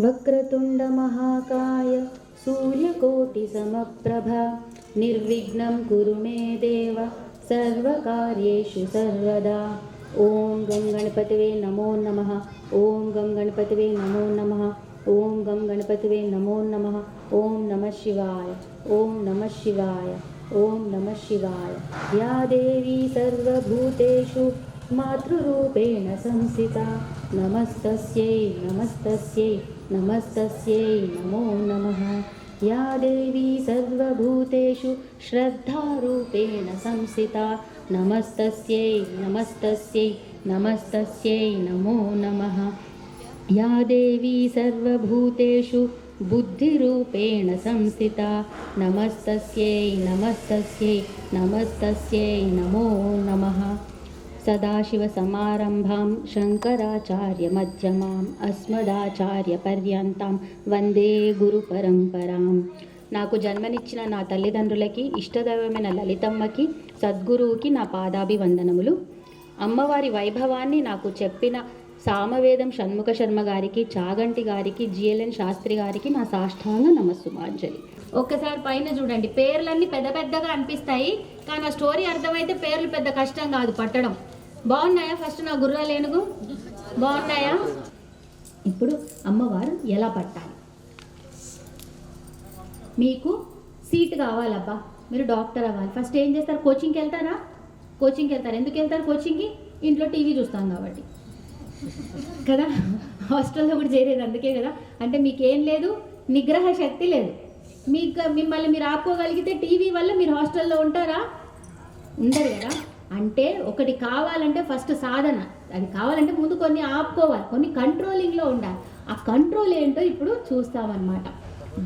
వక్రతుండ మహాకాయ సూర్యకోటి సమప్రభ నిర్విఘ్నం కురు మే దేవ సర్వకార్యేషు సర్వదా. ఓం గం గణపతివే నమో నమః. ఓం గం గణపతివే నమో నమః. ఓం గం గణపతివే నమో నమః. ఓం నమః శివాయ. ఓం నమః శివాయ. ఓం నమః శివాయ. యా దేవీ సర్వభూతేషు మాతృరూపేణ సంస్థితా నమస్తస్యై నమస్తస్యై నమస్తస్యై నమో నమః. యా దేవీ సర్వభూతేషు శ్రద్ధారూపేణ సంస్థితా నమస్తస్యై నమస్తస్యై నమస్తస్యై నమో నమః. యా దేవీ సర్వభూతేషు బుద్ధిరూపేణ సంస్థితా నమస్తస్యై నమస్తస్యై నమస్తస్యై నమో నమః. సదాశివసమారంభాం శంకరాచార్యమధ్యమాం అస్మదాచార్యపర్యంతం వందే గురుపరంపరాం. నాకు జన్మనిచ్చిన నా తల్లిదండ్రులకి, ఇష్టదైవమైన లలితమ్మకి, సద్గురువుకి నా పాదాభివందనములు. అమ్మవారి వైభవాన్ని నాకు చెప్పిన సామవేదం షణ్ముఖ శర్మ గారికి, చాగంటి గారికి, జిఎల్ఎన్ శాస్త్రి గారికి నా సాష్టాంగ నమస్సుమాంజలి. ఒక్కసారి పైన చూడండి, పేర్లన్నీ పెద్ద పెద్దగా అనిపిస్తాయి, కానీ ఆ స్టోరీ అర్థమైతే పేర్లు పెద్ద కష్టం కాదు పట్టడం. బాగున్నాయా? ఫస్ట్ నా గుర్రాలేనుగు బాగున్నాయా? ఇప్పుడు అమ్మవారు ఎలా పట్టాలి? మీకు సీట్ కావాలబ్బా, మీరు డాక్టర్ అవ్వాలి. ఫస్ట్ ఏం చేస్తారు? కోచింగ్కి వెళ్తారా? కోచింగ్కి వెళ్తారు. ఎందుకు వెళ్తారు కోచింగ్కి? ఇంట్లో టీవీ చూస్తాం కాబట్టి కదా. హాస్టల్లో కూడా చేరేది అందుకే కదా. అంటే మీకేం లేదు, నిగ్రహ శక్తి లేదు. మిమ్మల్ని మీరు ఆపుకోగలిగితే టీవీ వల్ల మీరు హాస్టల్లో ఉంటారా? ఉండరు కదా. అంటే ఒకటి కావాలంటే ఫస్ట్ సాధన, అది కావాలంటే ముందు కొన్ని ఆపుకోవాలి, కొన్ని కంట్రోలింగ్లో ఉండాలి. ఆ కంట్రోల్ ఏంటో ఇప్పుడు చూస్తామన్నమాట.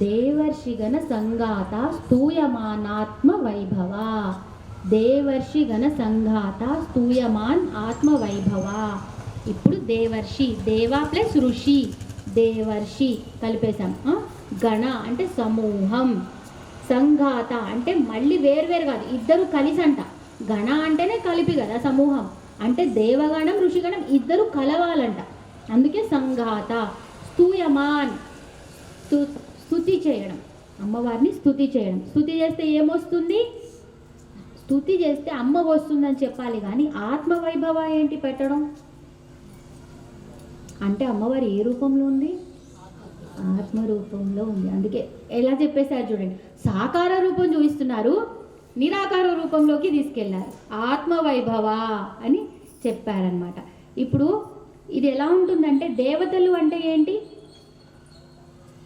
దేవర్షిగణ సంఘాత స్తూయమానాత్మ వైభవ. దేవర్షిగణ సంఘాత స్తూయమాన్ ఆత్మ వైభవ. ఇప్పుడు దేవర్షి, దేవ ప్లస్ ఋషి, దేవర్షి కలిపేశాం. గణ అంటే సమూహం, సంఘాత అంటే మళ్ళీ వేర్వేరు కాదు, ఇద్దరు కలిసి అంట. గణ అంటేనే కలిపి కదా, సమూహం అంటే దేవగణం ఋషిగణం ఇద్దరు కలవాలంట, అందుకే సంఘాత. స్తూయమాన్ స్తుతి చేయడం, అమ్మవారిని స్తుతి చేయడం. స్తుతి చేస్తే ఏమొస్తుంది? స్తుతి చేస్తే అమ్మ వస్తుందని చెప్పాలి, కానీ ఆత్మవైభవ ఏంటి పెట్టడం? అంటే అమ్మవారి ఏ రూపంలో ఉంది? ఆత్మరూపంలో ఉంది. అందుకే ఎలా చెప్పేశారు చూడండి, సాకార రూపం చూపిస్తున్నారు, నిరాకార రూపంలోకి తీసుకెళ్లారు, ఆత్మవైభవ అని చెప్పారనమాట. ఇప్పుడు ఇది ఎలా ఉంటుందంటే, దేవతలు అంటే ఏంటి?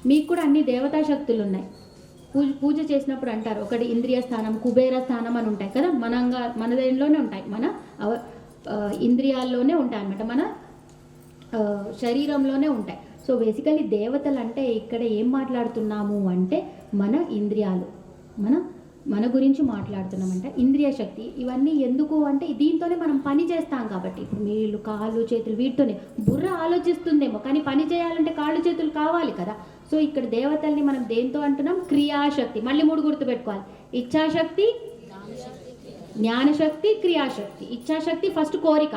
మీకు కూడా అన్ని దేవతా శక్తులు ఉన్నాయి. పూజ చేసినప్పుడు అంటారు, ఒకటి ఇంద్రియ స్థానం, కుబేర స్థానం అని ఉంటాయి కదా. మన దేనిలోనే ఉంటాయి, మన ఇంద్రియాల్లోనే ఉంటాయి అన్నమాట, మన శరీరంలోనే ఉంటాయి. సో బేసికలీ దేవతలు అంటే ఇక్కడ ఏం మాట్లాడుతున్నాము అంటే, మన ఇంద్రియాలు, మన గురించి మాట్లాడుతున్నామంట. ఇంద్రియ శక్తి ఇవన్నీ ఎందుకు అంటే, దీంతోనే మనం పని చేస్తాం కాబట్టి. ఇప్పుడు వీళ్ళు కాళ్ళు చేతులు వీటితోనే, బుర్ర ఆలోచిస్తుందేమో కానీ పని చేయాలంటే కాళ్ళు చేతులు కావాలి కదా. సో ఇక్కడ దేవతల్ని మనం దేంతో అంటున్నాం? క్రియాశక్తి. మళ్ళీ 3 గుర్తుపెట్టుకోవాలి: ఇచ్ఛాశక్తి, జ్ఞానశక్తి, క్రియాశక్తి. ఇచ్ఛాశక్తి ఫస్ట్ కోరిక,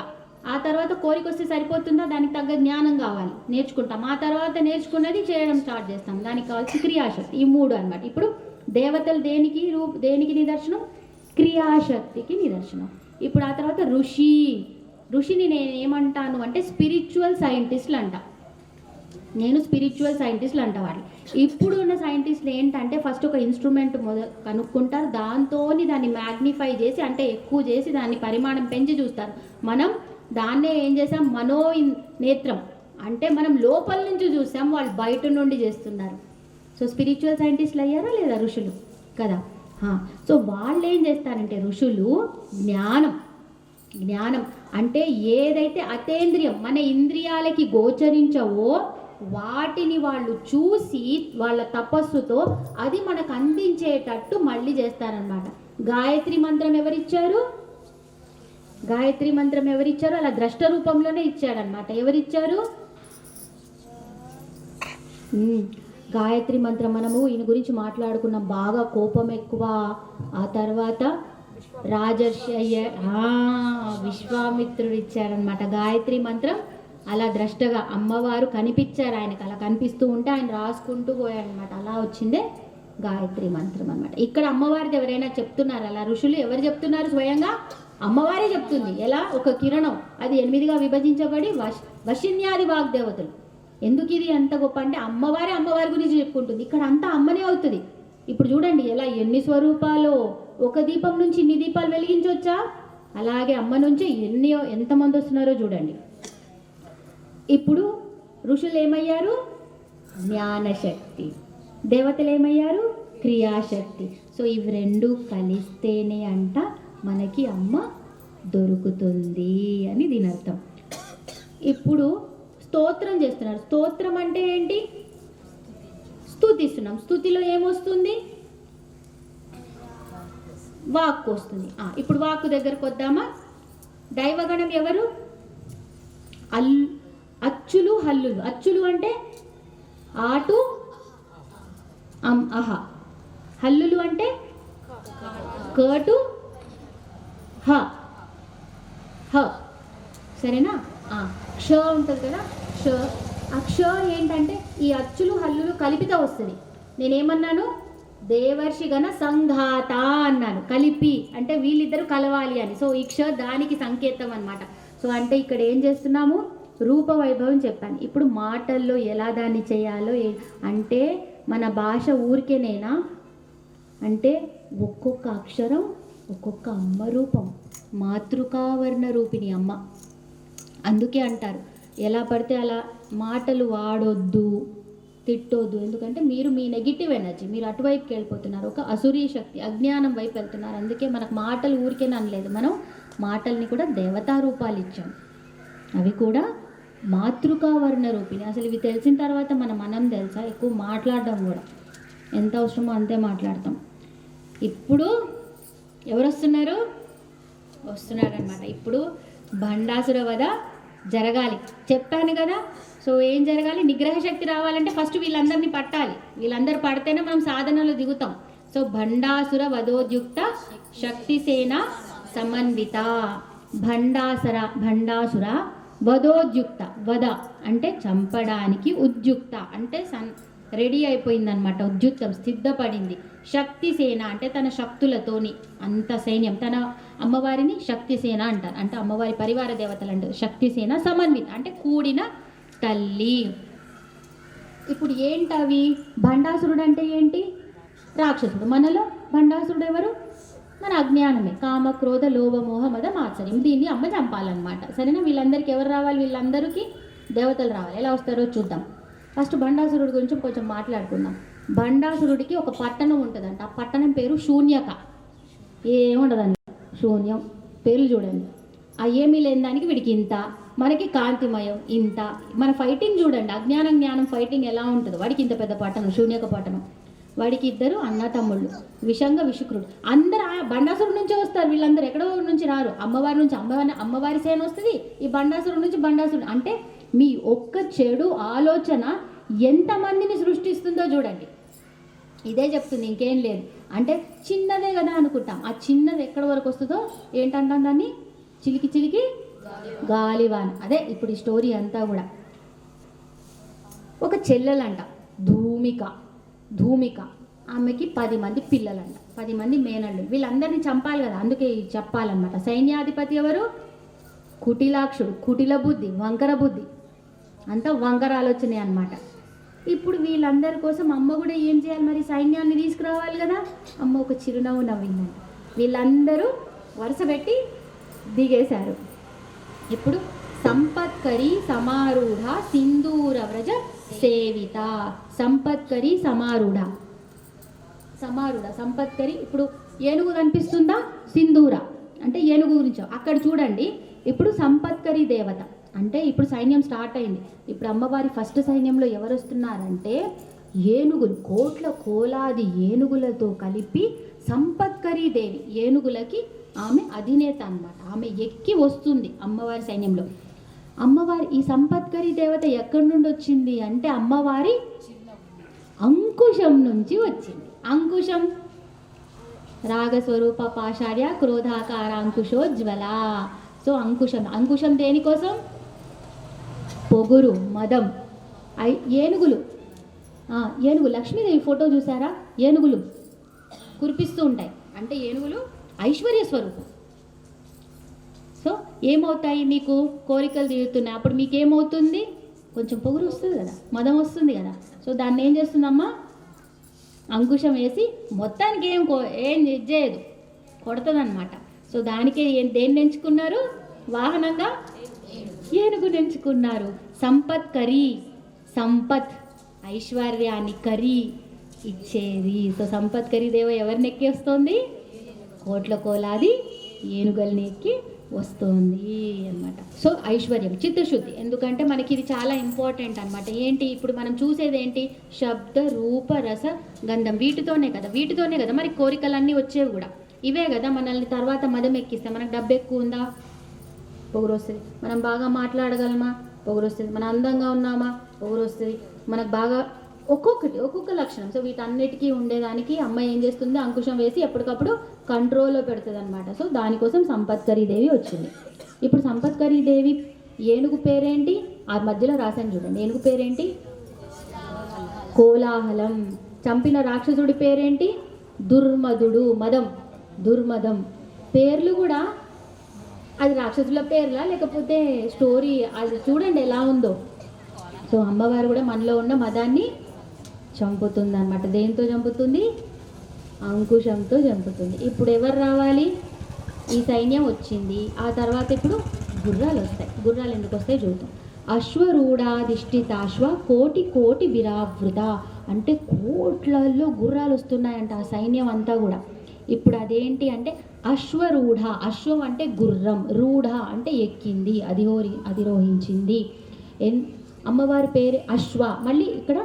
ఆ తర్వాత కోరిక వస్తే సరిపోతుందా? దానికి తగ్గ జ్ఞానం కావాలి, నేర్చుకుంటాం. ఆ తర్వాత నేర్చుకున్నది చేయడం స్టార్ట్ చేస్తాం, దానికి కావాల్సిన క్రియాశక్తి. ఈ 3 అన్నమాట. ఇప్పుడు దేవతలు దేనికి నిదర్శనం? క్రియాశక్తికి నిదర్శనం. ఇప్పుడు ఆ తర్వాత ఋషిని నేను ఏమంటాను అంటే స్పిరిచువల్ సైంటిస్టులు అంట. నేను స్పిరిచువల్ సైంటిస్టులు అంట వాళ్ళు. ఇప్పుడు ఉన్న సైంటిస్టులు ఏంటంటే, ఫస్ట్ ఒక ఇన్స్ట్రుమెంట్ కనుక్కుంటారు, దాన్ని మ్యాగ్నిఫై చేసి, అంటే ఎక్కువ చేసి దాన్ని పరిమాణం పెంచి చూస్తారు. మనం దాన్నే ఏం చేసాం? నేత్రం అంటే మనం లోపల నుంచి చూసాం, వాళ్ళు బయట నుండి చేస్తున్నారు. సో స్పిరిచువల్ సైంటిస్టులు అయ్యారా లేదా ఋషులు కదా. సో వాళ్ళు ఏం చేస్తారంటే, ఋషులు జ్ఞానం అంటే ఏదైతే అతేంద్రియం, మన ఇంద్రియాలకి గోచరించవో వాటిని వాళ్ళు చూసి వాళ్ళ తపస్సుతో అది మనకు అందించేటట్టు మళ్ళీ చేస్తారనమాట. గాయత్రి మంత్రం ఎవరిచ్చారు? అలా ద్రష్ట రూపంలోనే ఇచ్చాడనమాట. ఎవరిచ్చారు? గాయత్రి మంత్రం మనము ఈయన గురించి మాట్లాడుకున్నాం. బాగా కోపం ఎక్కువ, ఆ తర్వాత రాజర్షి విశ్వామిత్రుడు ఇచ్చారనమాట గాయత్రి మంత్రం. అలా ద్రష్టగా అమ్మవారు కనిపించారు ఆయనకు, అలా కనిపిస్తూ ఉంటే ఆయన రాసుకుంటూ పోయాడనమాట. అలా వచ్చిందే గాయత్రి మంత్రం అనమాట. ఇక్కడ అమ్మవారిది ఎవరైనా చెప్తున్నారు అలా? ఋషులు ఎవరు చెప్తున్నారు? స్వయంగా అమ్మవారే చెప్తుంది. ఎలా? ఒక కిరణం, అది 8గా విభజించబడి వశిన్యాది వాగ్దేవతలు. ఎందుకు ఇది అంత గొప్ప అంటే అమ్మవారి గురించి చెప్పుకుంటుంది. ఇక్కడ అంతా అమ్మనే అవుతుంది. ఇప్పుడు చూడండి ఎలా ఎన్ని స్వరూపాలు, ఒక దీపం నుంచి ఇన్ని దీపాలు వెలిగించవచ్చా? అలాగే అమ్మ నుంచి ఎంతమంది వస్తున్నారో చూడండి. ఇప్పుడు ఋషులు ఏమయ్యారు? జ్ఞానశక్తి. దేవతలు ఏమయ్యారు? క్రియాశక్తి. సో ఇవి రెండు కలిస్తేనే అంట మనకి అమ్మ దొరుకుతుంది అని దీని అర్థం. ఇప్పుడు స్తోత్రం చేస్తున్నారు. స్తోత్రం అంటే ఏంటి? స్తుతిస్తున్నాం. స్తుతిలో ఏమొస్తుంది? వాక్కు వస్తుంది. ఇప్పుడు వాక్కు దగ్గరకు వద్దామా? దైవగణం ఎవరు? అచ్చులు హల్లులు. అచ్చులు అంటే ఆటు అహ. హల్లులు అంటే కటు హ. సరేనా? క్ష ఉంటుంది కదా, క్ష. ఆ క్ష ఏంటంటే ఈ అచ్చులు హల్లులు కలిపితే వస్తుంది. నేనేమన్నాను? దేవర్షి గణ సంఘాత అన్నాను. కలిపి అంటే వీళ్ళిద్దరూ కలవాలి అని. సో ఈ క్ష దానికి సంకేతం అన్నమాట. సో అంటే ఇక్కడ ఏం చేస్తున్నాము? రూపవైభవం చెప్పాను. ఇప్పుడు మాటల్లో ఎలా దాన్ని చేయాలో అంటే మన భాష ఊరికేనేనా అంటే ఒక్కొక్క అక్షరం ఒక్కొక్క అమ్మ రూపం. మాతృకావర్ణ రూపిణి అమ్మ. అందుకే అంటారు ఎలా పడితే అలా మాటలు వాడొద్దు, తిట్టొద్దు. ఎందుకంటే మీరు మీ నెగిటివ్ ఎనర్జీ, మీరు అటువైపుకి వెళ్ళిపోతున్నారు. ఒక అసురీ శక్తి, అజ్ఞానం వైపు వెళ్తున్నారు. అందుకే మనకు మాటలు ఊరికేనే అనలేదు, మనం మాటల్ని కూడా దేవతా రూపాలు ఇచ్చాం. అవి కూడా మాతృకావర్ణ రూపిణి. అసలు ఇవి తెలిసిన తర్వాత మనం తెలుసా? ఎక్కువ మాట్లాడడం కూడా ఎంత అవసరమో అంతే మాట్లాడతాం. ఇప్పుడు ఎవరు వస్తున్నారనమాట. ఇప్పుడు భండాసుర వధ జరగాలి చెప్పాను కదా. సో ఏం జరగాలి? నిగ్రహ శక్తి రావాలంటే ఫస్ట్ వీళ్ళందరినీ పట్టాలి. వీళ్ళందరూ పడితేనే మనం సాధనలో దిగుతాం. సో భండాసుర వధోద్యుక్త శక్తిసేన సమన్విత. భండాసుర వధోద్యుక్త. వధ అంటే చంపడానికి, ఉద్యుక్త అంటే రెడీ అయిపోయిందనమాట. ఉద్యుక్తం సిద్ధపడింది. శక్తిసేన అంటే తన శక్తులతోని అంత సైన్యం. తన అమ్మవారిని శక్తిసేన అంటారు. అంటే అమ్మవారి పరివార దేవతలు అంటారు. శక్తిసేన సమన్విత అంటే కూడిన తల్లి. ఇప్పుడు ఏంటవి? భండాసురుడు అంటే ఏంటి? రాక్షసుడు. మనలో భండాసురుడు ఎవరు? మన అజ్ఞానమే. కామ క్రోధ లోభ మోహ మద మాత్సర్యం. దీన్ని అమ్మ చంపాలన్నమాట. సరేనా? వీళ్ళందరికీ ఎవరు రావాలి? వీళ్ళందరికీ దేవతలు రావాలి. ఎలా వస్తారో చూద్దాం. ఫస్ట్ భండాసురుడి గురించి కొంచెం మాట్లాడుకుందాం. భండాసురుడికి ఒక పట్టణం ఉంటుందంట. ఆ పట్టణం పేరు శూన్యక. ఏముండదండి, శూన్యం. పేర్లు చూడండి. ఆ ఏమీ లేని దానికి వీడికి ఇంత, మనకి కాంతిమయం ఇంత. మన ఫైటింగ్ చూడండి, అజ్ఞానం జ్ఞానం ఫైటింగ్ ఎలా ఉంటుందో. వాడికి ఇంత పెద్ద పట్టణం, శూన్యక పట్టణం. వాడికి 2 అన్న తమ్ముళ్ళు, విషంగ విషుక్రుడు. అందరు ఆ భండాసురుడి నుంచే వస్తారు. వీళ్ళందరూ ఎక్కడో నుంచి రారు. అమ్మవారి నుంచి అమ్మవారి సేన వస్తుంది. ఈ భండాసురుడి నుంచి భండాసురుడు. అంటే మీ ఒక్క చెడు ఆలోచన ఎంతమందిని సృష్టిస్తుందో చూడండి. ఇదే చెప్తుంది, ఇంకేం లేదు. అంటే చిన్నదే కదా అనుకుంటాం. ఆ చిన్నది ఎక్కడి వరకు వస్తుందో ఏంటంటాం దాన్ని? చిలికి చిలికి గాలివాన్. అదే ఇప్పుడు ఈ స్టోరీ అంతా కూడా. ఒక చెల్లెలంట ధూమిక. ఆమెకి 10 మంది పిల్లలంట, 10 మంది మేనళ్ళు. వీళ్ళందరినీ చంపాలి కదా, అందుకే చెప్పాలన్నమాట. సైన్యాధిపతి ఎవరు? కుటిలాక్షుడు. కుటిల బుద్ధి, వంకర బుద్ధి, అంతా వంకర ఆలోచనే అనమాట. ఇప్పుడు వీళ్ళందరి కోసం అమ్మ కూడా ఏం చేయాలి మరి? సైన్యాన్ని తీసుకురావాలి కదా. అమ్మ ఒక చిరునవ్వు నవ్విందంట. వీళ్ళందరూ వరుస పెట్టి దిగేశారు. ఇప్పుడు సంపత్కరి సమారూఢ సింధూర వ్రజ సేవిత. సంపత్కరి సమారూఢ. సంపత్కరి. ఇప్పుడు ఏనుగు కనిపిస్తుందా? సింధూర అంటే ఏనుగు గురించి అక్కడ చూడండి. ఇప్పుడు సంపత్కరి దేవత అంటే ఇప్పుడు సైన్యం స్టార్ట్ అయింది. ఇప్పుడు అమ్మవారి ఫస్ట్ సైన్యంలో ఎవరు వస్తున్నారంటే ఏనుగులు, కోలాది ఏనుగులతో కలిపి సంపత్కరి దేవి. ఏనుగులకి ఆమె అధినేత అన్నమాట. ఆమె ఎక్కి వస్తుంది అమ్మవారి సైన్యంలో. అమ్మవారి ఈ సంపత్కరి దేవత ఎక్కడి నుండి వచ్చింది అంటే అమ్మవారి అంకుశం నుంచి వచ్చింది. అంకుశం రాగస్వరూప పాషార్య క్రోధాకార అంకుశోజ్వల. సో అంకుశం, అంకుశం దేనికోసం? పొగురు, మదం. ఏనుగులు, ఏనుగు లక్ష్మీదేవి ఫోటో చూసారా? ఏనుగులు కురిపిస్తూ ఉంటాయి, అంటే ఏనుగులు ఐశ్వర్య స్వరూపం. సో ఏమవుతాయి? మీకు కోరికలు తీరుతున్నాయి, అప్పుడు మీకు ఏమవుతుంది? కొంచెం పొగురు వస్తుంది కదా, మదం వస్తుంది కదా. సో దాన్ని ఏం చేస్తుందమ్మా? అంకుశం వేసి మొత్తానికి ఏం చేయదు, కొడుతుంది అనమాట. సో దానికే దేన్ని ఎంచుకున్నారు? వాహనంగా ఏనుగుని ఎంచుకున్నారు. సంపత్ కరీ, సంపత్ ఐశ్వర్యాన్ని, కరీ ఇచ్చేది. సో సంపత్ కరీ దేవ ఎవరిని ఎక్కి వస్తుంది? కోట్ల కోలాది ఏనుగల్ని ఎక్కి వస్తుంది అన్నమాట. సో ఐశ్వర్యం, చిత్తశుద్ధి. ఎందుకంటే మనకి ఇది చాలా ఇంపార్టెంట్ అనమాట. ఏంటి ఇప్పుడు మనం చూసేది ఏంటి? శబ్ద రూప రస గంధం, వీటితోనే కదా మరి కోరికలన్నీ వచ్చేవి కూడా ఇవే కదా. మనల్ని తర్వాత మదం ఎక్కిస్తే మనకు డబ్బు ఎక్కువ ఉందా? పొగురు వస్తుంది. మనం బాగా మాట్లాడగలమా? పొగురు వస్తుంది. మనం అందంగా ఉన్నామా? పొగురు వస్తుంది. మనకు బాగా ఒక్కొక్క లక్షణం. సో వీటన్నిటికీ ఉండేదానికి అమ్మ ఏం చేస్తుంది? అంకుశం వేసి ఎప్పటికప్పుడు కంట్రోల్లో పెడుతుంది అనమాట. సో దానికోసం సంపత్కరీదేవి వచ్చింది. ఇప్పుడు సంపత్కరీదేవి ఏనుగు పేరేంటి? ఆ మధ్యలో రాశాను చూడండి. ఏనుగు పేరేంటి? కోలాహలం. చంపిన రాక్షసుడి పేరేంటి? దుర్మదుడు. మదం, దుర్మదం. పేర్లు కూడా అది రాక్షసుల పేర్లా లేకపోతే స్టోరీ? అది చూడండి ఎలా ఉందో. సో అమ్మవారు కూడా మనలో ఉన్న మదాన్ని చంపుతుంది అనమాట. దేంతో చంపుతుంది? అంకుశంతో చంపుతుంది. ఇప్పుడు ఎవరు రావాలి? ఈ సైన్యం వచ్చింది. ఆ తర్వాత ఇప్పుడు గుర్రాలు వస్తాయి. గుర్రాలు ఎందుకు వస్తాయి చూద్దాం. అశ్వరూఢాధిష్ఠితాశ్వ కోటి కోటి విరావృత, అంటే కోట్లలో గుర్రాలు వస్తున్నాయంట ఆ సైన్యం అంతా కూడా. ఇప్పుడు అదేంటి అంటే అశ్వరూఢ. అశ్వం అంటే గుర్రం, రూఢ అంటే ఎక్కింది, అధిరోహించింది. అమ్మవారి పేరు అశ్వ. మళ్ళీ ఇక్కడ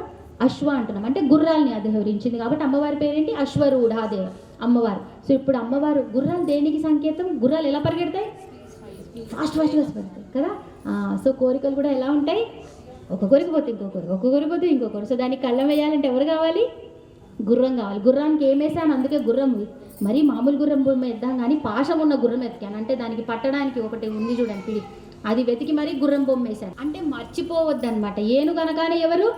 అశ్వ అంటున్నాం అంటే గుర్రాలని అధిరోహించింది కాబట్టి అమ్మవారి పేరేంటి? అశ్వరూఢాదేవ అమ్మవారు. సో ఇప్పుడు అమ్మవారు గుర్రాలు దేనికి సంకేతం? గుర్రాలు ఎలా పరిగెడతాయి? ఫాస్ట్గా పరిగెడతాయి కదా. సో కోరికలు కూడా ఎలా ఉంటాయి? ఒక కోరిక పోతే ఇంకొకరు, ఒక కోరిక పోతే ఇంకొకరు. సో దానికి కళ్ళం వేయాలంటే ఎవరు కావాలి? గుర్రం కావాలి. గుర్రానికి ఏం వేసాను? అందుకే గుర్రం మరీ మామూలు గుర్రం బొమ్మ వేద్దాం కానీ పాశం ఉన్న గుర్రం ఎత్తాను. అంటే దానికి పట్టడానికి ఒకటి ఉంది చూడండి పిడి, అది వెతికి మరీ గుర్రం బొమ్మ వేశాను. అంటే మర్చిపోవద్దు అనమాట. ఏనుగు అనగానే ఎవరు?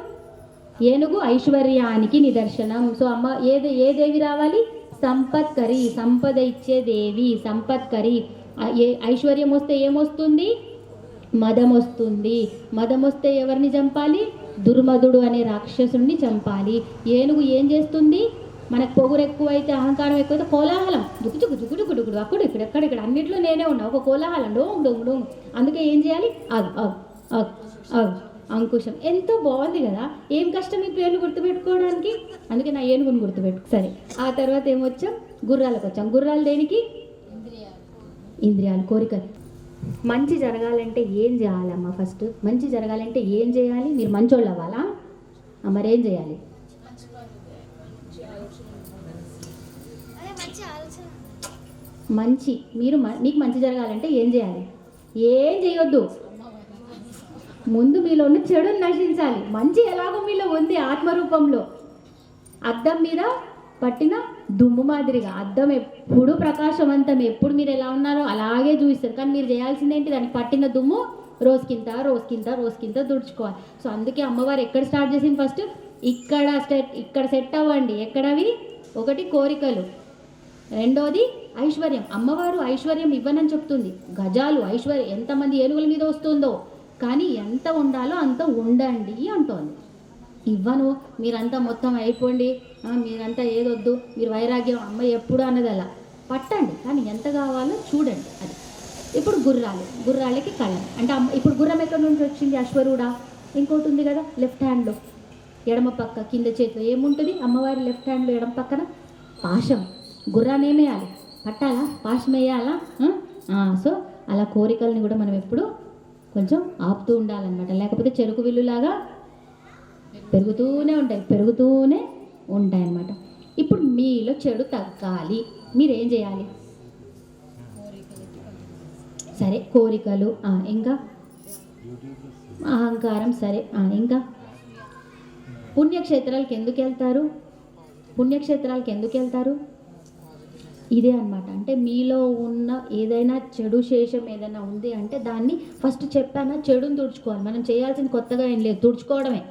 ఏనుగు ఐశ్వర్యానికి నిదర్శనం. సో అమ్మ ఏ దేవి రావాలి? సంపత్కరి, సంపద ఇచ్చే దేవి సంపత్కరి. ఐశ్వర్యం వస్తే ఏమొస్తుంది? మదం వస్తుంది. మదం వస్తే ఎవరిని చంపాలి? దుర్మదుడు అనే రాక్షసుడిని చంపాలి. ఏనుగు ఏం చేస్తుంది? మనకు పొగురు ఎక్కువైతే, అహంకారం ఎక్కువైతే కోలాహలం, దుక్కుడుకుడు అక్కడ ఇక్కడ అన్నింటిలో నేనే ఉన్నా, ఒక కోలాహలం డోంగ్ డోంగ్ డోంగ్. అందుకే ఏం చేయాలి? అంకుశం. ఎంతో బాగుంది కదా. ఏం కష్టం ఈ పేర్లు గుర్తుపెట్టుకోవడానికి? అందుకే నా ఏనుగుని గుర్తుపెట్టుకో. సరే, ఆ తర్వాత ఏమొచ్చాం? గుర్రాలకు వచ్చాం. గుర్రాలు దేనికి? ఇంద్రియాలు, కోరికలు. మంచి జరగాలంటే ఏం చేయాలమ్మా? ఫస్ట్ మంచి జరగాలంటే ఏం చేయాలి? మీరు మంచోళ్ళు అవ్వాలా? మరేం చేయాలి? మీకు మంచి జరగాలంటే ఏం చేయాలి? ఏం చేయొద్దు. ముందు మీలో ఉన్న చెడుని నశించాలి. మంచి ఎలాగో మీలో ఉంది ఆత్మరూపంలో. అద్దం మీద పట్టిన దుమ్ము మాదిరిగా అద్దం ఎప్పుడు ప్రకాశవంతం, ఎప్పుడు మీరు ఎలా ఉన్నారో అలాగే చూపిస్తారు. కానీ మీరు చేయాల్సిందేంటి? దానికి పట్టిన దుమ్ము రోజుకింత తుడుచుకోవాలి. సో అందుకే అమ్మవారు ఎక్కడ స్టార్ట్ చేసింది? ఫస్ట్ ఇక్కడ సెట్ అవ్వండి. ఎక్కడవి? ఒకటి కోరికలు, రెండోది ఐశ్వర్యం. అమ్మవారు ఐశ్వర్యం ఇవ్వనని చెప్తుంది. గజాలు ఐశ్వర్యం ఎంతమంది ఏనుగుల మీద వస్తుందో, కానీ ఎంత ఉండాలో అంత ఉండండి అంటోంది. ఇవ్వను, మీరంతా మొత్తం అయిపోండి, మీరంతా ఏదొద్దు, మీరు వైరాగ్యం అమ్మ ఎప్పుడు అన్నది అలా పట్టండి, కానీ ఎంత కావాలో చూడండి. అది ఇప్పుడు గుర్రాలకి కళ్ళం అంటే ఇప్పుడు గుర్రం ఎక్కడి నుంచి వచ్చింది? అశ్వరూఢ. ఇంకోటి ఉంది కదా లెఫ్ట్ హ్యాండ్లో ఎడమ పక్క కింద చేతిలో ఏముంటుంది? అమ్మవారి లెఫ్ట్ హ్యాండ్లో ఎడమ పక్కన పాశం. గుర్రాన్ని ఏమేయాలి? పట్టాలా? పాశం వేయాలా? సో అలా కోరికల్ని కూడా మనం ఎప్పుడు కొంచెం ఆపుతూ ఉండాలన్నమాట. లేకపోతే చెరుకు విల్లులాగా పెరుగుతూనే ఉంటాయి అన్నమాట. ఇప్పుడు మీలో చెడు తగ్గాలి, మీరేం చేయాలి? సరే, కోరికలు, ఇంకా అహంకారం, సరే, ఇంకా పుణ్యక్షేత్రాలకు ఎందుకు వెళ్తారు? పుణ్యక్షేత్రాలకు ఎందుకు వెళ్తారు? ఇదే అన్నమాట. అంటే మీలో ఉన్న ఏదైనా చెడు శేషం ఏదైనా ఉంది అంటే దాన్ని ఫస్ట్ చెప్పానా, చెడుని తుడుచుకోవాలి. మనం చేయాల్సింది కొత్తగా ఏం లేదు, తుడుచుకోవడమే.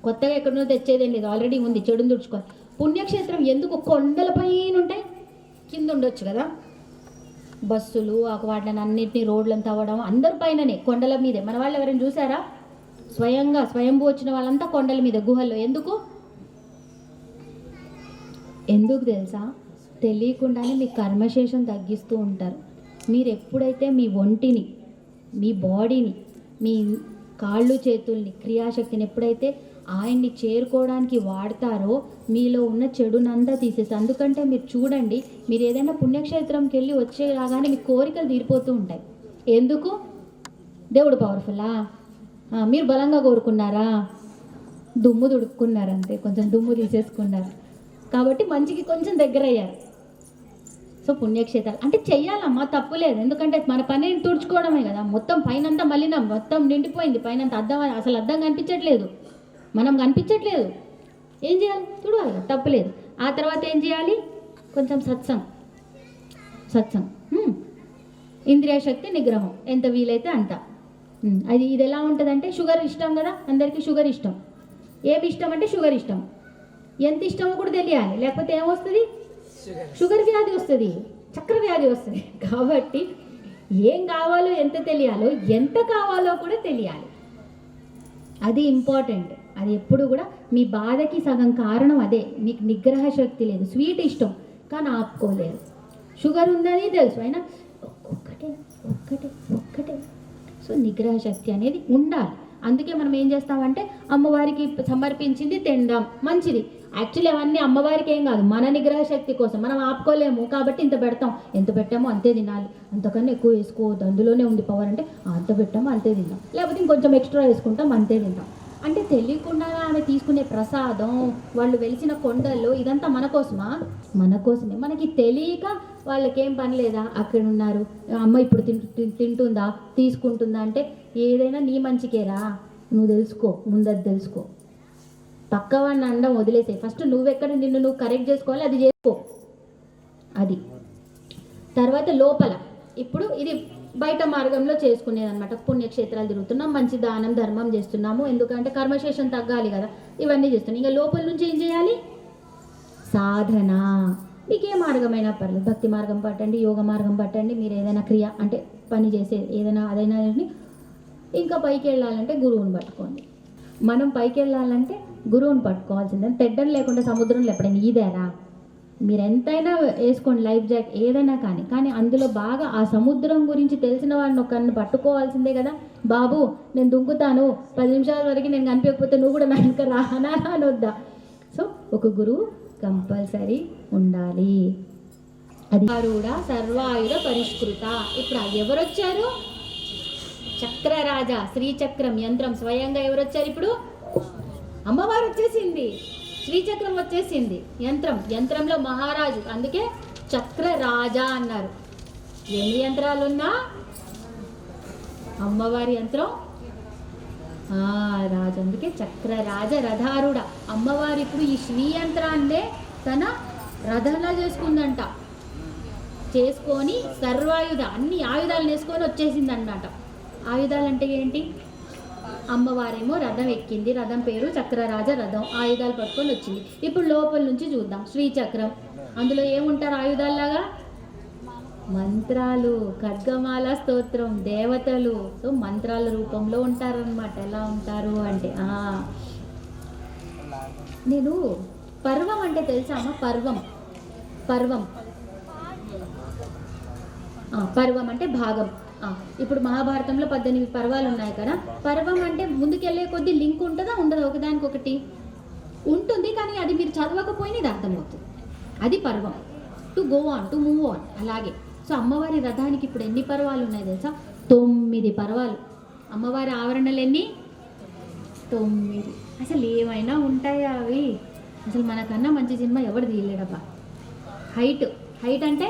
కొత్తగా ఎక్కడో తెచ్చేదేం లేదు, ఆల్రెడీ ఉంది, చెడుని తుడుచుకోవాలి. పుణ్యక్షేత్రం ఎందుకు? కొండల పైన ఉంటాయి, కింద ఉండొచ్చు కదా. బస్సులు వాటిని అన్నింటినీ రోడ్లను తవ్వడం అందరి పైననే, కొండల మీదే. మన వాళ్ళు ఎవరైనా చూసారా? స్వయంభూ వచ్చిన వాళ్ళంతా కొండల మీద, గుహల్లో. ఎందుకు తెలుసా? తెలియకుండానే మీ కర్మశేషం తగ్గిస్తూ ఉంటారు. మీరు ఎప్పుడైతే మీ ఒంటిని, మీ బాడీని, మీ కాళ్ళు చేతుల్ని, క్రియాశక్తిని ఎప్పుడైతే ఆయన్ని చేరుకోవడానికి వాడతారో మీలో ఉన్న చెడునంతా తీసేసి. అందుకంటే మీరు చూడండి, మీరు ఏదైనా పుణ్యక్షేత్రంకి వెళ్ళి వచ్చేలాగానే మీ కోరికలు తీరిపోతూ ఉంటాయి. ఎందుకు? దేవుడు పవర్ఫుల్లా? మీరు బలంగా కోరుకున్నారా? దుమ్ము దుడుక్కున్నారు అంతే, కొంచెం దుమ్ము తీసేసుకున్నారు కాబట్టి మంచికి కొంచెం దగ్గర అయ్యారు. సో పుణ్యక్షేత్రాలు అంటే చెయ్యాలమ్మా, తప్పులేదు. ఎందుకంటే మన పని తుడుచుకోవడమే కదా. మొత్తం పైనంతా మలినం, మొత్తం నిండిపోయింది పైనంతా. అసలు అద్దం కనిపించట్లేదు, మనం కనిపించట్లేదు. ఏం చేయాలి? తుడవాలి, తప్పులేదు. ఆ తర్వాత ఏం చేయాలి? కొంచెం సత్సంగ్, ఇంద్రియ శక్తి నిగ్రహం, ఎంత వీలైతే అంత. ఇది ఎలా ఉంటుందంటే, షుగర్ ఇష్టం కదా అందరికీ. షుగర్ ఇష్టం. ఏమి ఇష్టం అంటే షుగర్ ఇష్టం. ఎంత ఇష్టమో కూడా తెలియాలి, లేకపోతే ఏమొస్తుంది? షుగర్ వ్యాధి వస్తుంది, చక్కెర వ్యాధి వస్తుంది. కాబట్టి ఏం కావాలో ఎంత తెలియాలో, ఎంత కావాలో కూడా తెలియాలి. అది ఇంపార్టెంట్. అది ఎప్పుడు కూడా మీ బాధకి సగం కారణం అదే. మీకు నిగ్రహ శక్తి లేదు. స్వీట్ ఇష్టం కానీ ఆపుకోలేరు. షుగర్ ఉందని తెలుసు అయినా ఒక్కటే. సో నిగ్రహ శక్తి అనేది ఉండాలి. అందుకే మనం ఏం చేస్తామంటే అమ్మవారికి సమర్పించింది తినడం మంచిది. యాక్చువల్లీ అవన్నీ అమ్మవారికి ఏం కాదు, మన నిగ్రహ శక్తి కోసం. మనం ఆపుకోలేము కాబట్టి ఇంత పెడతాం. ఎంత పెట్టామో అంతే తినాలి, అంతకన్నా ఎక్కువ వేసుకోవద్దు, అందులోనే ఉంది పవర్ అంటే అంత పెట్టామో అంతే తింటాం. లేకపోతే ఇంకొంచెం ఎక్స్ట్రా వేసుకుంటాం, అంతే తింటాం. అంటే తెలియకుండా ఆమె తీసుకునే ప్రసాదం, వాళ్ళు వెలిసిన కొండల్లో, ఇదంతా మన కోసమా? మన కోసమే. మనకి తెలియక వాళ్ళకేం పని లేదా, అక్కడ ఉన్నారు, అమ్మ ఇప్పుడు తింటుందా, తీసుకుంటుందా అంటే ఏదైనా నీ మంచికేరా, నువ్వు తెలుసుకో, ముందది తెలుసుకో. పక్కవాడిని అనడం వదిలేసే, ఫస్ట్ నువ్వెక్కడ నిన్ను నువ్వు కరెక్ట్ చేసుకోవాలి, అది చేసుకో. అది తర్వాత లోపల. ఇప్పుడు ఇది బయట మార్గంలో చేసుకునేది అనమాట. పుణ్యక్షేత్రాలు తిరుగుతున్నాం, మంచి దానం ధర్మం చేస్తున్నాము, ఎందుకంటే కర్మశేషం తగ్గాలి కదా, ఇవన్నీ చేస్తున్నాం. ఇంకా లోపల నుంచి ఏం చేయాలి? సాధన. మీకు ఏ మార్గమైనా పర్లేదు, భక్తి మార్గం పట్టండి, యోగ మార్గం పట్టండి, మీరు ఏదైనా క్రియ అంటే పని చేసే ఏదైనా అదైనా. ఇంకా పైకి వెళ్ళాలంటే గురువుని పట్టుకోండి. మనం పైకి వెళ్ళాలంటే గురువుని పట్టుకోవాల్సిందే. తెడ్డం లేకుండా సముద్రంలో ఎప్పుడైనా ఈదారా? మీరు ఎంతైనా వేసుకోండి లైఫ్ జాకెట్ ఏదైనా కానీ అందులో బాగా ఆ సముద్రం గురించి తెలిసిన వాడిని ఒకరిని పట్టుకోవాల్సిందే కదా. బాబు నేను దుంకుతాను, 10 నిమిషాల వరకు నేను కనిపించకపోతే నువ్వు కూడా నా వెనక రానా అనొద్దా? సో ఒక గురువు కంపల్సరీ ఉండాలి. అది కూడా సర్వాయుధ పరిష్కృత. ఇప్పుడు ఎవరు వచ్చారు? చక్రరాజా, శ్రీచక్రం యంత్రం స్వయంగా ఎవరు వచ్చారు? ఇప్పుడు అమ్మవారు వచ్చేసింది, శ్రీచక్రం వచ్చేసింది, యంత్రంలో మహారాజు. అందుకే చక్రరాజా అన్నారు. ఎన్ని యంత్రాలున్నా అమ్మవారి యంత్రం రాజు, అందుకే చక్రరాజ రథారుడ. అమ్మవారి ఇప్పుడు ఈ శ్రీ యంత్రాన్నే తన రథంలా చేసుకుందంట. చేసుకొని సర్వాయుధ అన్ని ఆయుధాలను వేసుకొని వచ్చేసింది అన్నమాట. ఆయుధాలు అంటే ఏంటి? అమ్మవారేమో రథం ఎక్కింది, రథం పేరు చక్రరాజ రథం, ఆయుధాలు పట్టుకొని వచ్చింది. ఇప్పుడు లోపల నుంచి చూద్దాం. శ్రీచక్రం, అందులో ఏముంటారు ఆయుధాల్లాగా? మంత్రాలు, ఖడ్గమాల స్తోత్రం, దేవతలు. సో మంత్రాల రూపంలో ఉంటారనమాట. ఎలా ఉంటారు అంటే నేను పర్వం అంటే తెలుసా అమ్మ? పర్వం అంటే భాగం. ఇప్పుడు మహాభారతంలో 18 పర్వాలు ఉన్నాయి కదా. పర్వం అంటే ముందుకెళ్ళే కొద్దీ లింక్ ఉంటుందా ఉండదా? ఒకదానికొకటి ఉంటుంది, కానీ అది మీరు చదవకపోయినా ఇది అర్థమవుతుంది. అది పర్వం. To go on, to move on. అలాగే సో అమ్మవారి రథానికి ఇప్పుడు ఎన్ని పర్వాలు ఉన్నాయి తెలుసా? 9 పర్వాలు. అమ్మవారి ఆవరణలు ఎన్ని? 9. అసలు ఏమైనా ఉంటాయా అవి? అసలు మనకన్నా మంచి సినిమా ఎవరు తీయలేడబ్బా. హైట్ అంటే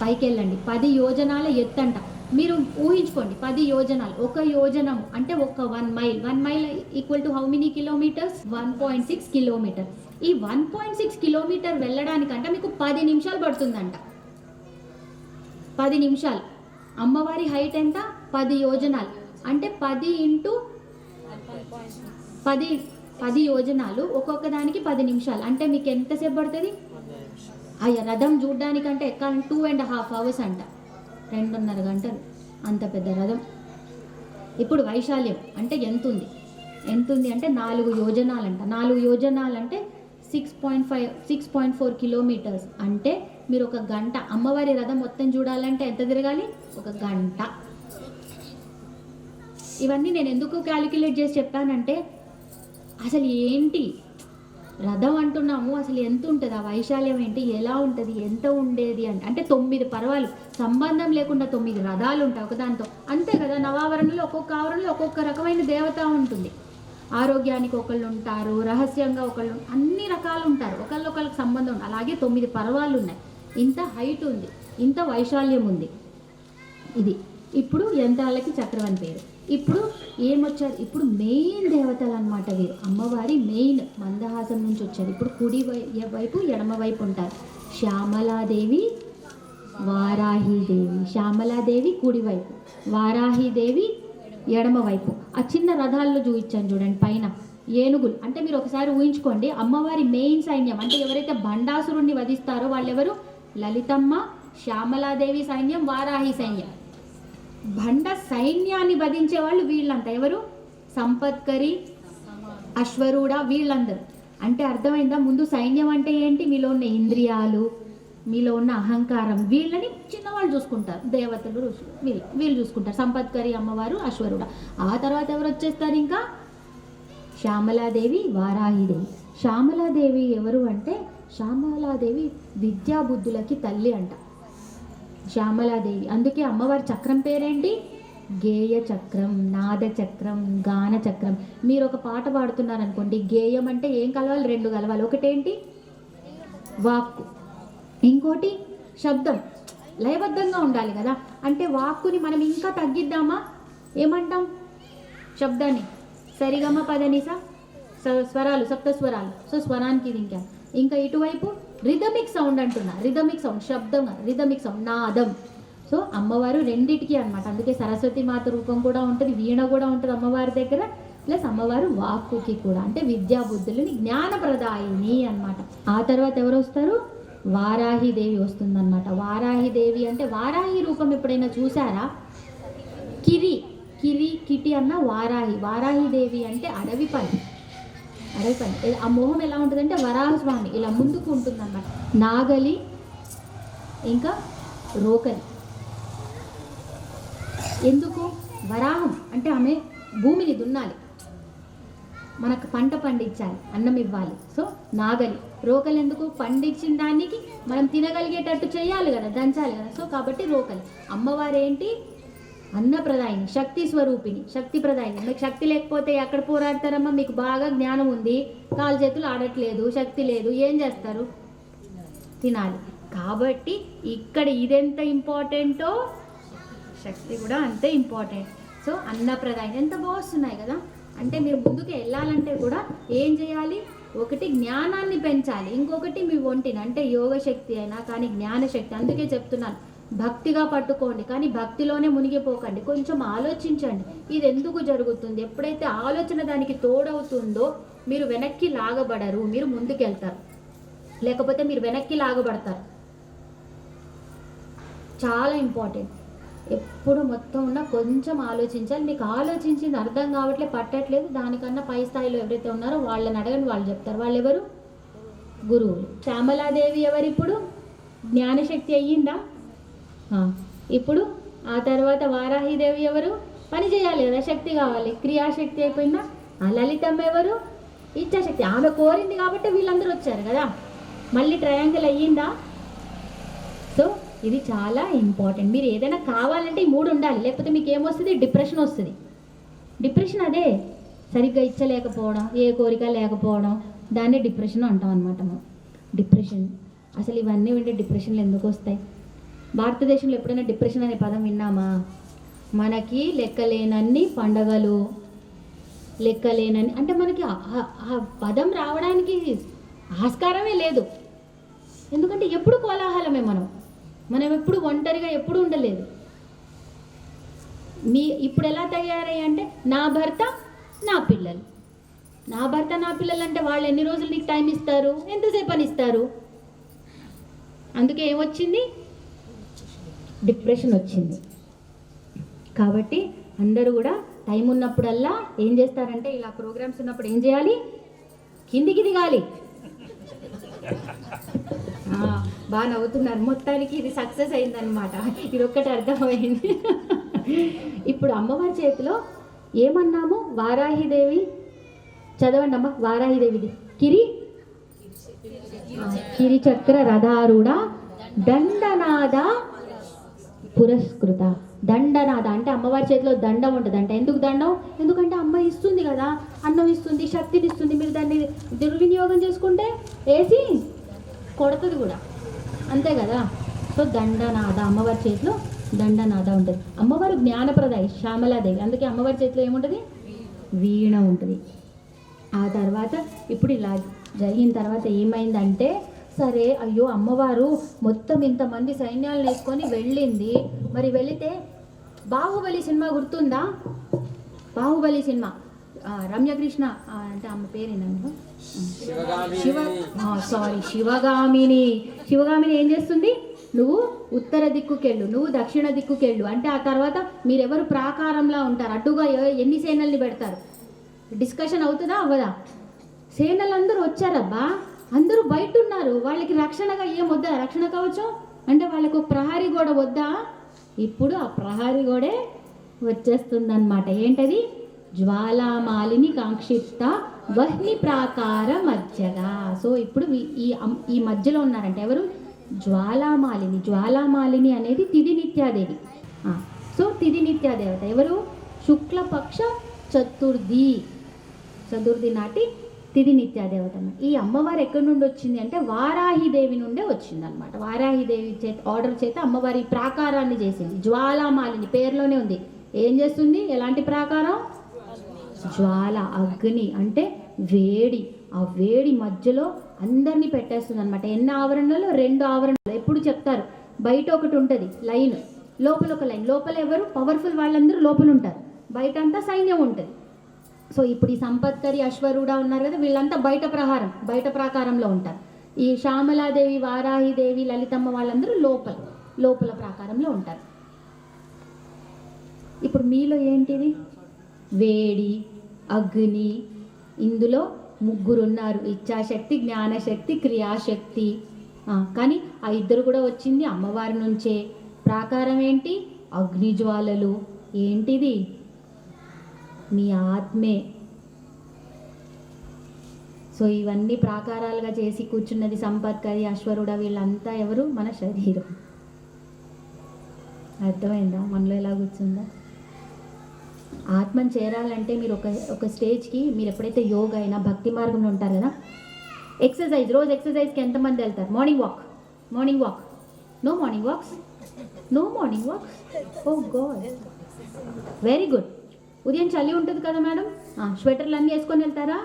పైకి వెళ్ళండి, 10 యోజనాల ఎత్తు అంట. మీరు ఊహించుకోండి 10 యోజనాలు. ఒక యోజనం అంటే ఒక 1 mile. 1 mile equal to how many kilometres? 1.6 kilometre. ఈ 1.6 కిలోమీటర్ వెళ్ళడానికంటే మీకు 10 నిమిషాలు పడుతుందంట. 10 నిమిషాలు. అమ్మవారి హైట్ ఎంత? 10 యోజనాలు. అంటే 10 ఇంటూ 10 యోజనాలు, ఒక్కొక్క దానికి 10 నిమిషాలు. అంటే మీకు ఎంతసేపు పడుతుంది? అయ్యా రథం చూడ్డానికంటే ఎక్కాలంటే 2.5 hours అంట, 2.5 గంటలు. అంత పెద్ద రథం. ఇప్పుడు వైశాల్యం అంటే ఎంత ఉంది అంటే 4 యోజనాలంట. 4 యోజనాలంటే 6.4 కిలోమీటర్స్. అంటే మీరు ఒక గంట అమ్మవారి రథం మొత్తం చూడాలంటే ఎంత తిరగాలి? ఒక గంట. ఇవన్నీ నేను ఎందుకు క్యాలిక్యులేట్ చేసి చెప్పానంటే అసలు ఏంటి రథం అంటున్నాము, అసలు ఎంత ఉంటుంది, ఆ వైశాల్యం ఏంటి, ఎలా ఉంటుంది, ఎంత ఉండేది అంటే 9 పర్వాలు సంబంధం లేకుండా 9 రథాలు ఉంటాయి ఒకదానితో. అంతే కదా, నవావరణలో ఒక్కొక్క ఆవరణలో ఒక్కొక్క రకమైన దేవత ఉంటుంది. ఆరోగ్యానికి ఒకళ్ళు ఉంటారు, రహస్యంగా ఒకళ్ళు, అన్ని రకాలు ఉంటారు, ఒకళ్ళొకళ్ళకి సంబంధం ఉంది. అలాగే 9 పర్వాలు ఉన్నాయి. ఇంత హైట్ ఉంది, ఇంత వైశాల్యం ఉంది. ఇది ఇప్పుడు యంత్రాలకి చక్రం అని పేరు. ఇప్పుడు ఏమొచ్చారు? ఇప్పుడు మెయిన్ దేవతలు అనమాట వీరు. అమ్మవారి మెయిన్ మందహాసం నుంచి వచ్చారు. ఇప్పుడు కుడి వైపు ఎడమ వైపు ఉంటారు. శ్యామలాదేవి, వారాహీదేవి. శ్యామలాదేవి కుడివైపు, వారాహీదేవి ఎడమవైపు. ఆ చిన్న రథాల్లో చూపించాను చూడండి పైన ఏనుగులు. అంటే మీరు ఒకసారి ఊహించుకోండి, అమ్మవారి మెయిన్ సైన్యం అంటే ఎవరైతే బండాసురుణ్ణి వధిస్తారో వాళ్ళెవరు? లలితమ్మ, శ్యామలాదేవి సైన్యం, వారాహి సైన్యం. బండ సైన్యాన్ని వధించే వాళ్ళు వీళ్ళంతా. ఎవరు? సంపత్కరి, అశ్వరూఢ, వీళ్ళందరూ. అంటే అర్థమైందా? ముందు సైన్యం అంటే ఏంటి? మీలో ఉన్న ఇంద్రియాలు, మీలో ఉన్న అహంకారం, వీళ్ళని చిన్నవాళ్ళు చూసుకుంటారు. దేవతలు వీళ్ళు చూసుకుంటారు. సంపత్కరి అమ్మవారు, అశ్వరూఢ. ఆ తర్వాత ఎవరు వచ్చేస్తారు? ఇంకా శ్యామలాదేవి, వారాహిదేవి. శ్యామలాదేవి ఎవరు అంటే శ్యామలాదేవి విద్యాబుద్ధులకి తల్లి అంట శ్యామలాదేవి. అందుకే అమ్మవారి చక్రం పేరేంటి? గేయ చక్రం, నాద చక్రం, గాన చక్రం. మీరు ఒక పాట పాడుతున్నారనుకోండి, గేయం అంటే ఏం కలవాలి? 2 కలవాలి. ఒకటేంటి? వాక్కు, ఇంకోటి శబ్దం. లయబద్ధంగా ఉండాలి కదా. అంటే వాక్కుని మనం ఇంకా తగ్గిద్దామా? ఏమంటాం? శబ్దాన్ని సరిగమ పదనిస స్వరాలు, సప్త స్వరాలు. సో స్వరానికి ఇది ఇంకా ఇటువైపు రిథమిక్ సౌండ్ అంటున్నా. రిథమిక్ సౌండ్, శబ్దంగా రిథమిక్ సౌండ్, నాదం. సో అమ్మవారు రెండిటికి అనమాట. అందుకే సరస్వతి మాత రూపం కూడా ఉంటుంది, వీణ కూడా ఉంటుంది అమ్మవారి దగ్గర. ప్లస్ అమ్మవారు వాక్కుకి కూడా, అంటే విద్యాబుద్ధులని జ్ఞానప్రదాయిని అనమాట. ఆ తర్వాత ఎవరు వస్తారు? వారాహిదేవి వస్తుందన్నమాట. వారాహిదేవి అంటే వారాహి రూపం ఎప్పుడైనా చూసారా? కిటి అన్న వారాహి. వారాహిదేవి అంటే అడవి పని. ఆ మోహం ఎలా ఉంటుందంటే వరాహస్వామి ఇలా ముందుకు ఉంటుందన్నమాట. నాగలి, ఇంకా రోకలి. ఎందుకు? వరాహం అంటే ఆమె భూమిని దున్నాలి, మనకు పంట పండించాలి, అన్నం ఇవ్వాలి. సో నాగలి. రోకలి ఎందుకు? పండించిన దానికి మనం తినగలిగేటట్టు చేయాలి కదా, దంచాలి కదా. సో కాబట్టి రోకలి. అమ్మవారు ఏంటి? అన్నప్రదాయిని, శక్తి స్వరూపిణి, శక్తి ప్రదాయిని. మీకు శక్తి లేకపోతే ఎక్కడ పోరాడతారమ్మా? మీకు బాగా జ్ఞానం ఉంది, కాలు చేతులు ఆడట్లేదు, శక్తి లేదు, ఏం చేస్తారు? తినాలి. కాబట్టి ఇక్కడ ఇదెంత ఇంపార్టెంటో శక్తి కూడా అంతే ఇంపార్టెంట్. సో అన్నప్రదాయిని ఎంత బాగుస్తున్నాయి కదా. అంటే మీరు ముందుకు వెళ్ళాలంటే కూడా ఏం చేయాలి? ఒకటి జ్ఞానాన్ని పెంచాలి, ఇంకొకటి మీ ఒంటిని అంటే యోగ శక్తి అయినా కానీ జ్ఞానశక్తి. అందుకే చెప్తున్నాను, భక్తిగా పట్టుకోండి, కానీ భక్తిలోనే మునిగిపోకండి. కొంచెం ఆలోచించండి, ఇది ఎందుకు జరుగుతుంది. ఎప్పుడైతే ఆలోచన దానికి తోడవుతుందో మీరు వెనక్కి లాగబడరు, మీరు ముందుకెళ్తారు. లేకపోతే మీరు వెనక్కి లాగబడతారు. చాలా ఇంపార్టెంట్. ఎప్పుడు మొత్తం ఉన్న కొంచెం ఆలోచించాలి. మీకు ఆలోచించింది అర్థం కావట్లేదు, పట్టట్లేదు, దానికన్నా పై స్థాయిలో ఎవరైతే ఉన్నారో వాళ్ళని అడగండి, వాళ్ళు చెప్తారు. వాళ్ళు ఎవరు? గురువులు. శ్యామలాదేవి ఎవరిప్పుడు? జ్ఞానశక్తి అయ్యిందా? ఇప్పుడు ఆ తర్వాత వారాహిదేవి ఎవరు? పని చేయాలి కదా, శక్తి కావాలి, క్రియాశక్తి అయిపోయిందా? ఆ లలితమ్మ ఎవరు? ఇచ్చాశక్తి. ఆమె కోరింది కాబట్టి వీళ్ళందరూ వచ్చారు కదా. మళ్ళీ ట్రయాంగిల్ అయ్యిందా? సో ఇది చాలా ఇంపార్టెంట్. మీరు ఏదైనా కావాలంటే ఈ 3 ఉండాలి, లేకపోతే మీకు ఏమొస్తుంది? డిప్రెషన్ వస్తుంది. డిప్రెషన్ అదే, సరిగ్గా ఇచ్చలేకపోవడం, ఏ కోరిక లేకపోవడం, దాన్ని డిప్రెషన్ అంటాం అనమాట. మనం డిప్రెషన్. అసలు ఇవన్నీ ఉంటే డిప్రెషన్లు ఎందుకు వస్తాయి? భారతదేశంలో ఎప్పుడైనా డిప్రెషన్ అనే పదం విన్నామా? మనకి లెక్కలేనన్ని పండగలు, లెక్కలేనని అంటే మనకి ఆ పదం రావడానికి ఆస్కారమే లేదు. ఎందుకంటే ఎప్పుడు కోలాహలమే, మనం ఎప్పుడు ఒంటరిగా ఎప్పుడు ఉండలేదు. ఇప్పుడు ఎలా తయారయ్యి అంటే నా భర్త నా పిల్లలు, నా భర్త నా పిల్లలు అంటే వాళ్ళు ఎన్ని రోజులు నీకు టైం ఇస్తారు, ఎంతసేపు అని ఇస్తారు? అందుకే ఏమొచ్చింది? డిప్రెషన్ వచ్చింది. కాబట్టి అందరూ కూడా టైం ఉన్నప్పుడల్లా ఏం చేస్తారంటే, ఇలా ప్రోగ్రామ్స్ ఉన్నప్పుడు ఏం చేయాలి? కిందికి దిగాలి. బాగా నవ్వుతున్నారు. మొత్తానికి ఇది సక్సెస్ అయిందనమాట. ఇది ఒక్కటి అర్థమైంది. ఇప్పుడు అమ్మవారి చేతిలో ఏమన్నాము? వారాహిదేవి చదవండి అమ్మ. వారాహిదేవిది కిరిచక్ర రథారూఢ దండనాద పురస్కృత. దండనాద అంటే అమ్మవారి చేతిలో దండం ఉంటుంది అంట. ఎందుకు దండం? ఎందుకంటే అమ్మ ఇస్తుంది కదా, అన్నం ఇస్తుంది, శక్తిని ఇస్తుంది. మీరు దాన్ని దుర్వినియోగం చేసుకుంటే వేసి కొడుతుంది కూడా, అంతే కదా. సో దండనాద, అమ్మవారి చేతిలో దండనాద ఉంటుంది. అమ్మవారు జ్ఞానప్రదాయి శ్యామలాదేవి, అందుకే అమ్మవారి చేతిలో ఏముంటుంది? వీణ ఉంటుంది. ఆ తర్వాత ఇప్పుడు ఇలా జరిగిన తర్వాత ఏమైందంటే, సరే అయ్యో అమ్మవారు మొత్తం ఇంతమంది సైన్యాలను వేసుకొని వెళ్ళింది. మరి వెళితే బాహుబలి సినిమా గుర్తుందా? బాహుబలి సినిమా రమ్యకృష్ణ అంటే అమ్మ పేరేనంట శివగామిని. శివగామిని ఏం చేస్తుంది? నువ్వు ఉత్తర దిక్కుకెళ్ళు, నువ్వు దక్షిణ దిక్కుకెళ్ళు అంటే ఆ తర్వాత మీరెవరు ప్రాకారంలా ఉంటారు, అడ్డుగా ఎన్ని సేనల్ని పెడతారు? డిస్కషన్ అవుతుందా అవ్వదా? సేనలందరూ వచ్చారబ్బా, అందరూ బయట ఉన్నారు. వాళ్ళకి రక్షణగా ఏం వద్దా? రక్షణ కవచం అంటే వాళ్ళకు ప్రహరీ గోడ వద్దా? ఇప్పుడు ఆ ప్రహరీ గోడే వచ్చేస్తుందన్నమాట. ఏంటది? జ్వాలామాలిని కాంక్షిప్త వహ్ని ప్రాకార మధ్యగా. సో ఇప్పుడు ఈ మధ్యలో ఉన్నారంటే ఎవరు? జ్వాలామాలిని. జ్వాలామాలిని అనేది తిథి నిత్యాదేవి. సో తిథి నిత్యాదేవత ఎవరు? శుక్లపక్ష చతుర్థి నాటి తిథి నిత్యాదేవత. ఈ అమ్మవారు ఎక్కడి నుండి వచ్చింది అంటే వారాహిదేవి నుండే వచ్చింది అనమాట. వారాహిదేవి చేత ఆర్డర్ చేత అమ్మవారి ప్రాకారాన్ని చేసింది. జ్వాలామాలిని పేరులోనే ఉంది. ఏం చేస్తుంది? ఎలాంటి ప్రాకారం? జ్వాల, అగ్ని అంటే వేడి. ఆ వేడి మధ్యలో అందరినీ పెట్టేస్తుంది అనమాట. ఎన్ని ఆవరణలో? 2 ఆవరణలు. ఎప్పుడు చెప్తారు, బయట ఒకటి ఉంటుంది లైన్, లోపల ఒక లైన్. లోపల ఎవరు? పవర్ఫుల్ వాళ్ళందరూ లోపల ఉంటారు, బయట అంతా సైన్యం ఉంటుంది. సో ఇప్పుడు ఈ సంపత్కరి, అశ్వరూఢ ఉన్నారు కదా, వీళ్ళంతా బయట ప్రాకారంలో ఉంటారు. ఈ శ్యామలాదేవి, వారాహిదేవి, లలితమ్మ వాళ్ళందరూ లోపల ప్రాకారంలో ఉంటారు. ఇప్పుడు మీలో ఏంటిది? వేడి, అగ్ని. ఇందులో 3 ఉన్నారు, ఇచ్ఛాశక్తి, జ్ఞానశక్తి, క్రియాశక్తి. కానీ ఆ 2 కూడా వచ్చింది అమ్మవారి నుంచే. ప్రాకారం ఏంటి? అగ్నిజ్వాలలు. ఏంటిది? మీ ఆత్మే. సో ఇవన్నీ ప్రాకారాలుగా చేసి కూర్చున్నది సంపత్కరి, అశ్వరుడ, వీళ్ళంతా ఎవరు? మన శరీరం. అర్థమైందా మనలో ఎలా కూర్చుందా? ఆత్మను చేరాలంటే మీరు ఒక స్టేజ్కి, మీరు ఎప్పుడైతే యోగా అయినా భక్తి మార్గంలో ఉంటారు కదా, రోజు ఎక్సర్సైజ్కి ఎంతమంది వెళ్తారు? Morning walk. No morning walks. Oh god, very good. ఉదయం చలి ఉంటుంది కదా మేడం, స్వెటర్లు అన్నీ వేసుకొని వెళ్తారా?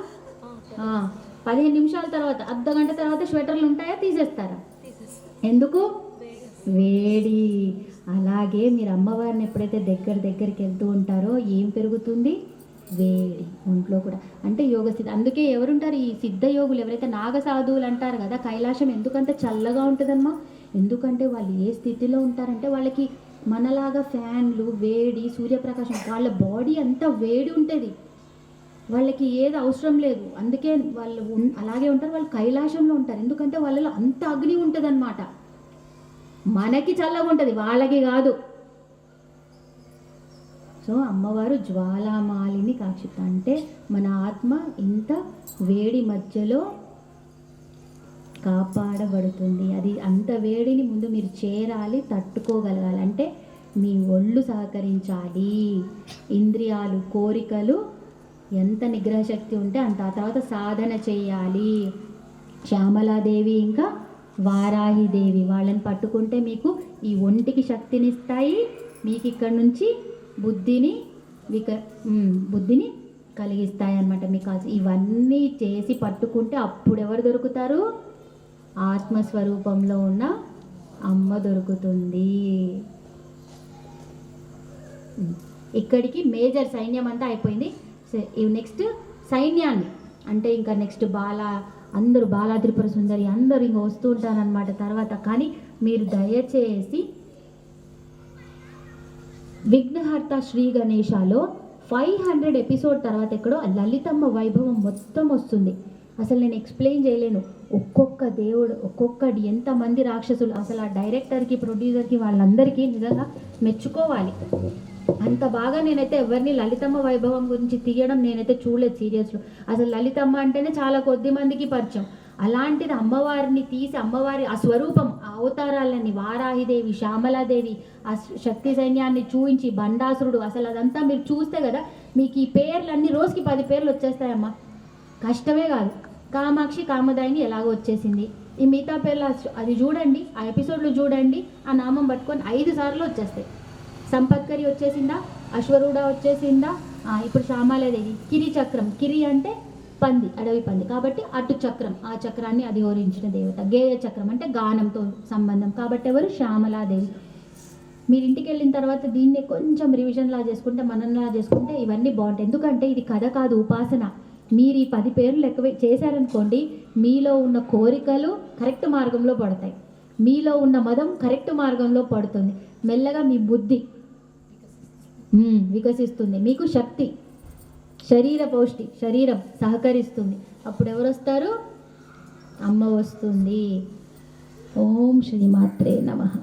15 నిమిషాల తర్వాత, అర్ధగంట తర్వాత స్వెటర్లు ఉంటాయా? తీసేస్తారా? ఎందుకు? వేడి. అలాగే మీరు అమ్మవారిని ఎప్పుడైతే దగ్గరికి వెళ్తూ ఉంటారో ఏం పెరుగుతుంది? వేడి ఒంట్లో కూడా. అంటే యోగ స్థితి. అందుకే ఎవరుంటారు? ఈ సిద్ధ యోగులు, ఎవరైతే నాగ సాధువులు అంటారు కదా, కైలాసం ఎందుకంత చల్లగా ఉంటుందమ్మా? ఎందుకంటే వాళ్ళు ఏ స్థితిలో ఉంటారంటే, వాళ్ళకి మనలాగా ఫ్యాన్లు, వేడి, సూర్యప్రకాశం, వాళ్ళ బాడీ అంతా వేడి ఉంటుంది, వాళ్ళకి ఏది అవసరం లేదు. అందుకే వాళ్ళు అలాగే ఉంటారు. వాళ్ళు కైలాసంలో ఉంటారు. ఎందుకంటే వాళ్ళలో అంత అగ్ని ఉంటుంది అన్నమాట. మనకి చల్లగా ఉంటుంది, వాళ్ళకి కాదు. సో అమ్మవారు జ్వాలామాలిని కాక్షిత అంటే మన ఆత్మ ఇంత వేడి మధ్యలో కాపాడబడుతుంది. అది అంత వేడిని ముందు మీరు చేరాలి, తట్టుకోగలగాలి. అంటే మీ ఒళ్ళు సహకరించాలి, ఇంద్రియాలు, కోరికలు ఎంత నిగ్రహశక్తి ఉంటే అంత. ఆ తర్వాత సాధన చేయాలి. శ్యామలాదేవి ఇంకా వారాహిదేవి. వాళ్ళని పట్టుకుంటే మీకు ఈ ఒంటికి శక్తినిస్తాయి, మీకు ఇక్కడ నుంచి బుద్ధిని బుద్ధిని కలిగిస్తాయి అన్నమాట. మీకు ఇవన్నీ చేసి పట్టుకుంటే అప్పుడు ఎవరు దొరుకుతారు? ఆత్మస్వరూపంలో ఉన్న అమ్మ దొరుకుతుంది. ఇక్కడికి మేజర్ సైన్యం అంతా అయిపోయింది. నెక్స్ట్ సైన్యాన్ని అంటే ఇంకా నెక్స్ట్ అందరూ బాలా త్రిపుర సుందరి అందరూ ఇంకా వస్తూ ఉంటారనమాట తర్వాత. కానీ మీరు దయచేసి విఘ్నహర్త శ్రీ గణేశాలో 500 ఎపిసోడ్ తర్వాత ఎక్కడో లలితమ్మ వైభవం మొత్తం వస్తుంది. అసలు నేను ఎక్స్ప్లెయిన్ చేయలేను. ఒక్కొక్క దేవుడు ఒక్కొక్కటి ఎంతమంది రాక్షసులు. అసలు ఆ డైరెక్టర్కి ప్రొడ్యూసర్కి వాళ్ళందరికీ నిజంగా మెచ్చుకోవాలి. అంత బాగా నేనైతే ఎవరిని లలితమ్మ వైభవం గురించి తీయడం నేనైతే చూడలేదు సీరియల్స్లో. అసలు లలితమ్మ అంటేనే చాలా కొద్ది మందికి పరిచయం. అలాంటిది అమ్మవారిని తీసి అమ్మవారి ఆ స్వరూపం ఆ అవతారాలన్నీ వారాహిదేవి, శ్యామలాదేవి, ఆ శక్తి సైన్యాన్ని చూయించి బండాసురుడు, అసలు అదంతా మీరు చూస్తే కదా మీకు ఈ పేర్లన్నీ రోజుకి 10 పేర్లు వచ్చేస్తాయమ్మా. కష్టమే కాదు. కామాక్షి కామదాయిని ఎలాగో వచ్చేసింది. ఈ మిగతా పేర్లు అది చూడండి, ఆ ఎపిసోడ్లో చూడండి, ఆ నామం పట్టుకొని 5 సార్లు వచ్చేస్తాయి. సంపత్కరి వచ్చేసిందా, అశ్వరూఢ వచ్చేసిందా, ఇప్పుడు శ్యామలాదేవి. కిరి చక్రం, కిరి అంటే పంది, అడవి పంది కాబట్టి అటు చక్రం, ఆ చక్రాన్ని అధిరోహించిన దేవత. గేయ చక్రం అంటే గానంతో సంబంధం కాబట్టి ఎవరు? శ్యామలాదేవి. మీరు ఇంటికి వెళ్ళిన తర్వాత దీన్ని కొంచెం రివిజన్లా చేసుకుంటే మనలా చేసుకుంటే ఇవన్నీ బాగుంటాయి. ఎందుకంటే ఇది కథ కాదు, ఉపాసన. మీరు ఈ 10 పేర్లు లెక్క చేశారనుకోండి, మీలో ఉన్న కోరికలు కరెక్ట్ మార్గంలో పడతాయి, మీలో ఉన్న మదం కరెక్ట్ మార్గంలో పడుతుంది. మెల్లగా మీ బుద్ధి వికసిస్తుంది, మీకు శక్తి శరీరం సహకరిస్తుంది. అప్పుడు ఎవరు వస్తారు? అమ్మ వస్తుంది. ఓం శ్రీమాత్రే నమః.